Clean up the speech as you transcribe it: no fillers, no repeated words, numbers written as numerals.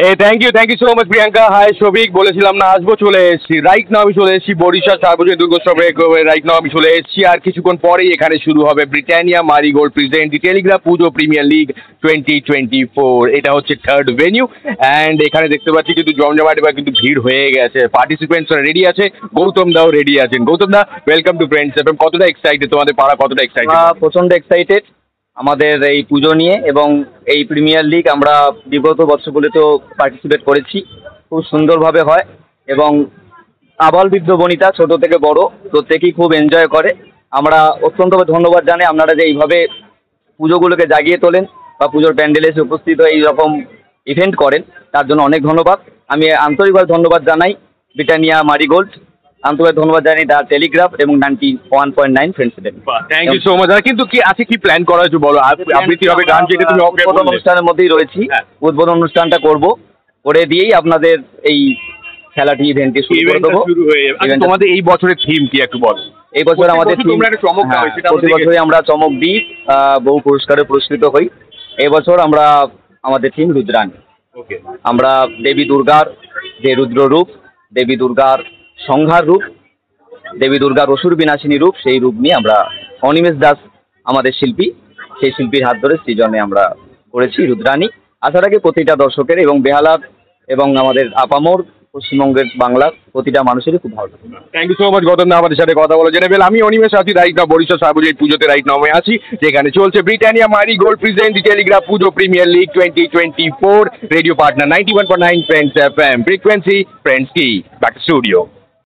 Thank you so much Priyanka. Hi Shafiq, বলেছিলাম না আসবো, চলে এসেছি। রাইট নাও আমি চলে এসেছি বরিশাল সার্বজনীন দুর্গোৎসবে। রাইট নাও আমি চলে এসেছি, আর কিছুক্ষণ পরেই এখানে শুরু হবে ব্রিটানিয়া মারিগোল্ড প্রেজেন্ট দি টেলিগ্রাফ পুজো প্রিমিয়ার লিগ 2024। এটা হচ্ছে থার্ড ভেনিউ, অ্যান্ড এখানে দেখতে পাচ্ছি কিন্তু জমজমাট বা কিন্তু ভিড় হয়ে গেছে। পার্টিসিপেন্টস রেডি আছে, গৌতম দাও রেডি আছেন। গৌতম দা, ওয়েলকাম টু ফ্রেন্ডস এফএম। কতটা এক্সাইটেড, তোমাদের পাড়া কতটা এক্সাইটেড? প্রচণ্ড এক্সাইটেড আমাদের এই পুজো নিয়ে, এবং এই প্রিমিয়ার লিগ আমরা বিগত বছরগুলিতেও পার্টিসিপেট করেছি। খুব সুন্দরভাবে হয়, এবং আবাল বৃদ্ধ বনিতা ছোট থেকে বড় প্রত্যেকেই খুব এনজয় করে। আমরা অত্যন্ত ধন্যবাদ জানাই আপনারা যে এইভাবে পুজোগুলোকে জাগিয়ে তোলেন বা পুজোর প্যান্ডেলে এসে উপস্থিত হয়ে এইরকম ইভেন্ট করেন, তার জন্য অনেক ধন্যবাদ। আমি আন্তরিকভাবে ধন্যবাদ জানাই ব্রিটানিয়া মারিগোল্ড, আন্তরিক ধন্যবাদ জানাই দ্য টেলিগ্রাফ এবং 91.9 friends event. Thank you so much. কিন্তু কি আছে, কি প্ল্যান করা হয়েছে বলো? আবৃত্তি হবে, গান, যেটা তুমি উদ্বোধন অনুষ্ঠানের মধ্যেই রয়েছি। উদ্বোধন অনুষ্ঠানটা করব, করে দিয়েই আপনাদের এই খেলাটি ইভেন্টটি শুরু করে দেবো। তোমাদের এই বছরের থিম কি একটু বলো? এই বছর আমাদের প্রতি বছরই আমরা চমক দিই, বহু পুরস্কারে পুরস্কৃত হই। এবছর আমরা আমাদের থিম রুদ্রাণী। আমরা দেবী দুর্গার যে রুদ্র রূপ, দেবী দুর্গার সংহার রূপ, দেবী দুর্গার অসুর বিনাশিনী রূপ, সেই রূপ নিয়ে আমরা অনিমেষ দাস আমাদের শিল্পী, সেই শিল্পীর হাত ধরে সৃজনে আমরা করেছি রুদ্রাণী। আশা রাখি প্রতিটা দর্শকের এবং বেহালার এবং আমাদের আপামর পশ্চিমবঙ্গের বাংলার প্রতিটা মানুষেরই খুব ভালো লাগে। Thank you so much Gautam da আমাদের সাথে কথা বলে জেনে বেল। আমি অনিমেষ আছি রাইট নাও বরিশাল সার্বজনীন পুজোতে। রাইট নাও আমি আছি যেখানে চলছে ব্রিটানিয়া মারিগোল্ড প্রেজেন্ট দি টেলিগ্রাফ পুজো premier league 2024। Radio partner 91.9 friends FM, frequency friends কি, ব্যাক টু স্টুডিও।